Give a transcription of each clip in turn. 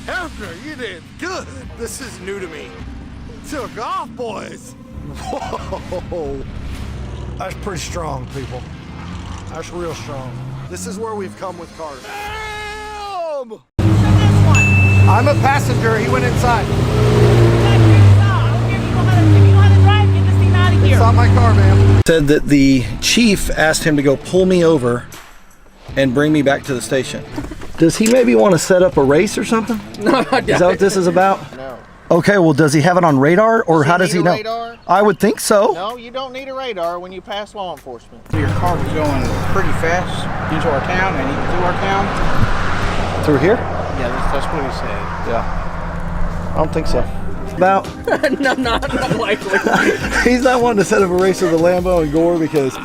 Hefner, you did good. This is new to me. Took off, boys. Whoa. That's pretty strong, people. That's real strong. This is where we've come with cars. Damn! I'm a passenger. He went inside. It's not my car, man. Said that the chief asked him to go pull me over and bring me back to the station. Does he maybe want to set up a race or something? No, I doubt. Is that what this is about? No. Okay, well, does he have it on radar, or how does he know? Radar? I would think so. No, you don't need a radar when you pass law enforcement. Your car was going pretty fast into our town and even through our town. Through here? Yeah, that's what he said. Yeah. I don't think so. About? No, not likely. He's not wanting to set up a race with a Lambo and Gore because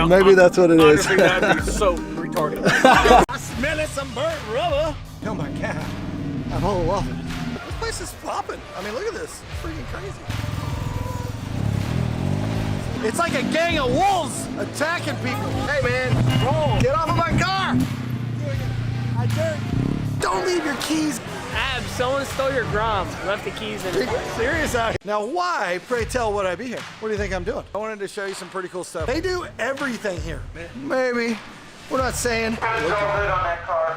maybe that's what it is. I think that'd be so retarded. I smell it, some burnt rubber. Oh my God. I'm all loving it. This place is popping. I mean, look at this. It's freaking crazy. It's like a gang of wolves attacking people. Hey, man. Roll. Get off of my car. I dare you. Don't leave your keys. Abs, someone stole your Grom. Left the keys in it. Serious out here. Now, why, pray tell, would I be here? What do you think I'm doing? I wanted to show you some pretty cool stuff. They do everything here. Maybe. We're not saying. Look on that car.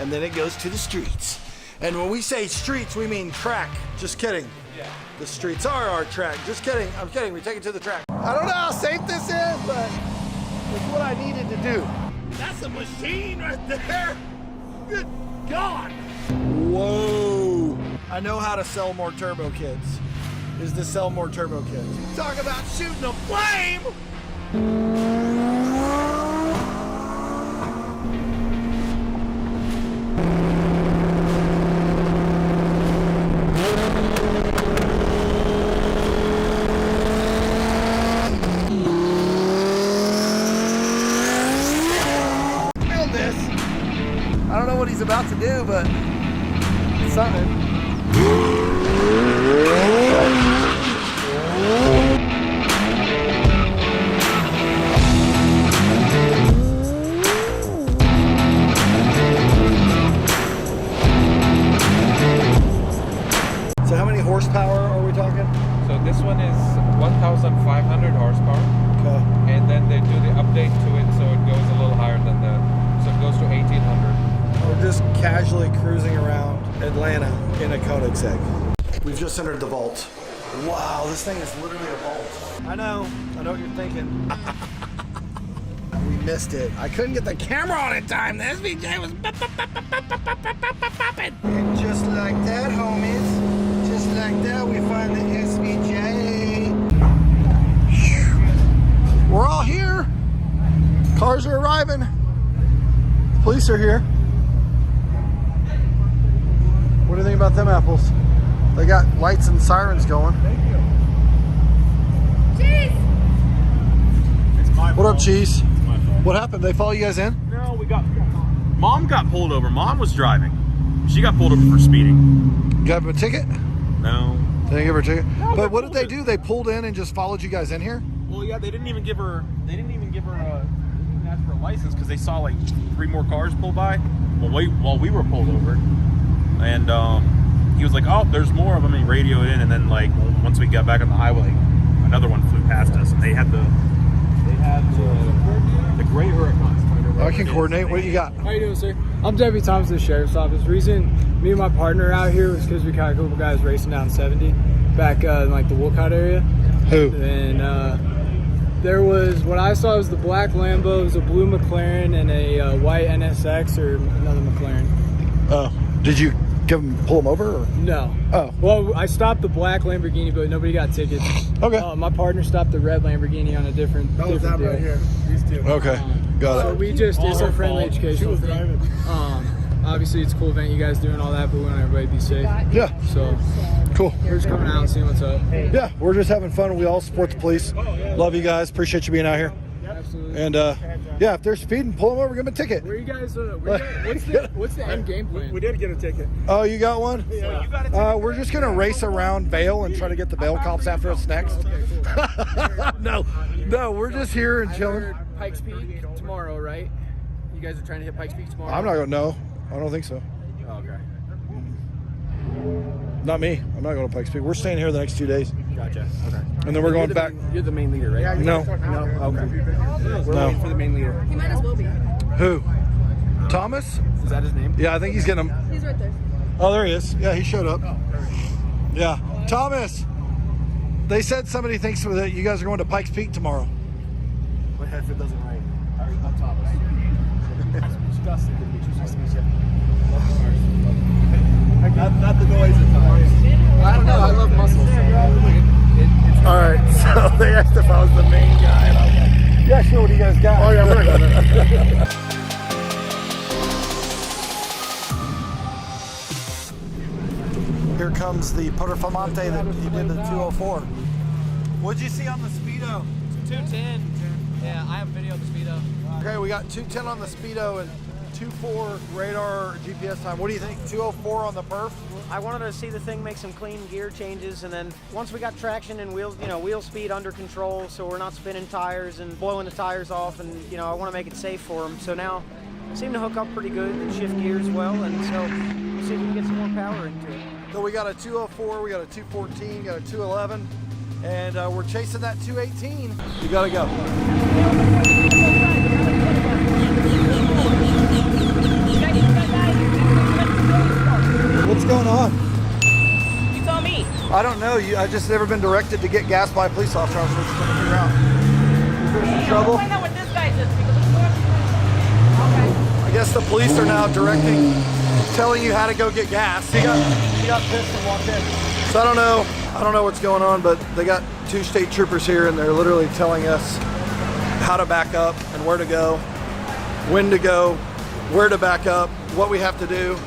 And then it goes to the streets. And when we say streets, we mean track. Just kidding. Yeah. The streets are our track. Just kidding. I'm kidding. We take it to the track. I don't know how safe this is, but it's what I needed to do. That's a machine right there. Good God. Whoa. I know how to sell more turbo kits. Is to sell more turbo kits. Talk about shooting a flame. I don't know what he's about to do, but it's something. So how many horsepower are we talking? So this one is 1,500 horsepower. Okay. And then they do the update to it so it goes a little higher than that. So it goes to 1,800. We're just casually cruising around Atlanta in a Koenigsegg. We've just entered the vault. Wow, this thing is literally a vault. I know what you're thinking. We missed it. I couldn't get the camera on in time. The SVJ was popping. And just like that, homies, just like that, we find the SVJ. We're all here. Cars are arriving. Police are here. What do you think about them apples? They got lights and sirens going. Thank you. Cheese! What up, Cheese? What happened? They follow you guys in? No, Mom got pulled over. Mom was driving. She got pulled over for speeding. You got a ticket? No. They didn't give her a ticket? No, but what did they do? They pulled in and just followed you guys in here? Well, yeah, they didn't even give her ask for a license because they saw like 3 more cars pull by while we were pulled over. And he was like, oh, there's more of them, and he radioed in, and then like once we got back on the highway, another one flew past us, and they had the gray Huracan. I can coordinate. What you got? How you doing, sir? I'm Deputy Thomas of the Sheriff's Office. Reason me and my partner out here was because we caught a couple guys racing down 70 back in like the Wolcott area. Who? And there was, what I saw was the black Lambo, it was a blue McLaren, and a white NSX or another McLaren. Oh, did you pull them over? Or? No. Oh. Well, I stopped the black Lamborghini, but nobody got tickets. Okay. My partner stopped the red Lamborghini on a different deal. Right here. These two. Okay. Got it. So we just, it's a friendly educational thing. Obviously, it's a cool event you guys doing all that, but we want everybody to be safe. Yeah. So, cool. We're just coming out and seeing what's up. Yeah, we're just having fun. We all support the police. Love you guys. Appreciate you being out here. Absolutely. And yeah, if they're speeding, pull them over, give them a ticket. Where you guys? What's the end game plan? We did get a ticket. Oh, you got one? Yeah. We're just gonna race around Vail and try to get the Vail cops after us next. No, we're just here and chilling. Pikes Peak tomorrow, right? You guys are trying to hit Pikes Peak tomorrow? I'm not gonna know. I don't think so. Oh, okay. Not me. I'm not going to Pikes Peak. We're staying here the next 2 days. Gotcha. Okay. And then we're going back. You're the main leader, right? No. No? Okay. We're No. waiting for the main leader. He might as well be. Who? Thomas? Is that his name? Yeah, I think he's getting him. He's right there. Oh, there he is. Yeah, he showed up. Yeah. Thomas, they said somebody thinks that you guys are going to Pikes Peak tomorrow. What if it doesn't rain? I'm Thomas. It's Dustin. Nice to meet you. Not the noise at times. I don't know. I love muscles. All right, so they asked if I was the main guy, and I was like, yeah, sure, what do you guys got? Oh, yeah, we're going to. Here comes the Performante that he did the 204. What'd you see on the Speedo? 210. Yeah, I have a video of the Speedo. Okay, we got 210 on the Speedo and 2.4 radar GPS time. What do you think? 204 on the perf? I wanted to see the thing make some clean gear changes, and then once we got traction and wheel speed under control, so we're not spinning tires and blowing the tires off, and I want to make it safe for them. So now I seem to hook up pretty good and shift gears well, and so we'll see if we can get some more power into it. So we got a 204, we got a 214, got a 211, and we're chasing that 218. You gotta go. What's going on? You tell me. I don't know. I just never been directed to get gas by a police officer. I was just trying to figure out. Is there some trouble? Find out what this guy does because it's more. I guess the police are now telling you how to go get gas. He got pissed and walked in. So I don't know what's going on, but they got 2 state troopers here, and they're literally telling us how to back up and where to go, when to go, where to back up, what we have to do.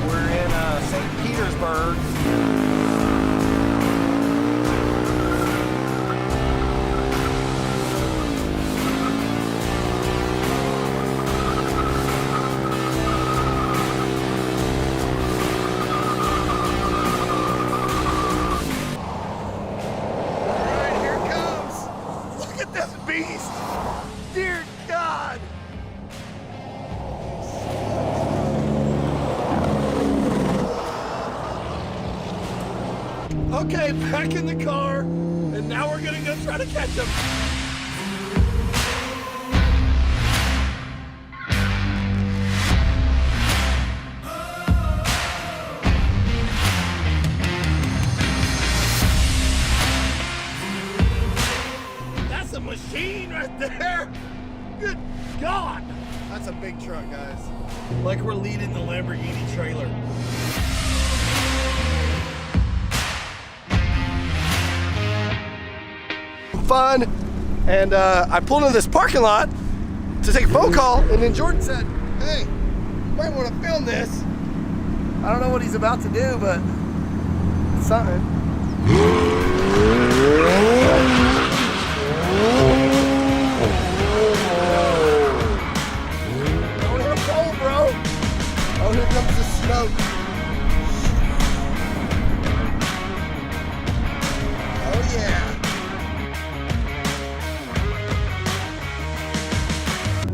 We're in St. Petersburg. Alright, here it comes. Look at this beast. Dear God. Okay, back in the car, and now we're gonna go try to catch him. That's a machine right there. Good God. That's a big truck, guys. Like we're leading the Lamborghini trailer. Fun, and I pulled into this parking lot to take a phone call, and then Jordan said, hey, you might want to film this. I don't know what he's about to do, but it's something. Don't hit a pole, bro. Oh, here comes the smoke. Oh yeah.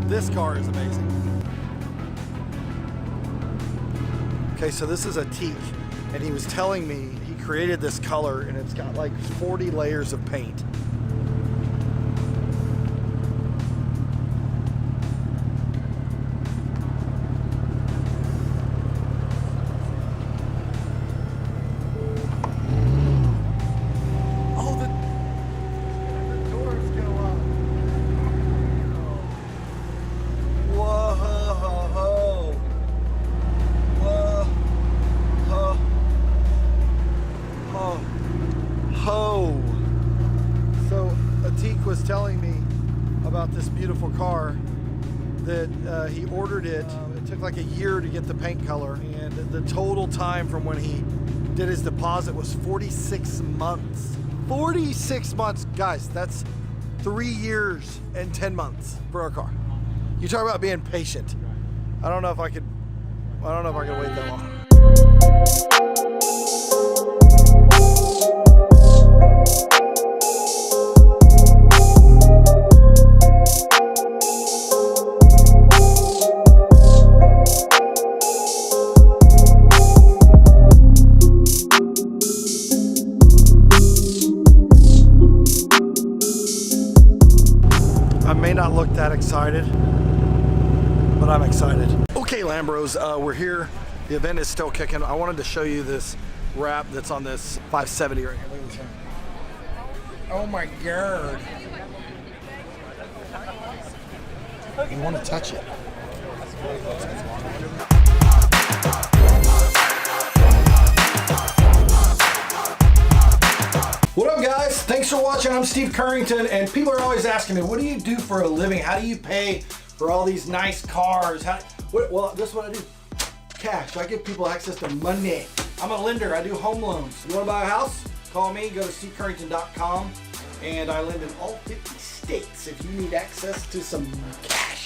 This car is amazing. Okay, so this is a teak, and he was telling me he created this color, and it's got like 40 layers of paint. Oh, the doors go up. Whoa, whoa, ho. So Atik was telling me about this beautiful car that he ordered it. It took like a year to get the paint color, and the total time from when he did his deposit was 46 months. 46 months, guys, that's 3 years and 10 months for our car. You talk about being patient. I don't know if I could wait that long. I may not look that excited, but I'm excited. Okay, Lambros, we're here. The event is still kicking. I wanted to show you this wrap that's on this 570 right here. Look at this thing. Oh my God. You want to touch it. What up, guys? Thanks for watching. I'm Steve Currington, and people are always asking me, what do you do for a living? How do you pay for all these nice cars? Well, this is what I do. Cash. I give people access to money. I'm a lender. I do home loans. You want to buy a house? Call me. Go to stevecurrington.com, and I lend in all 50 states if you need access to some cash.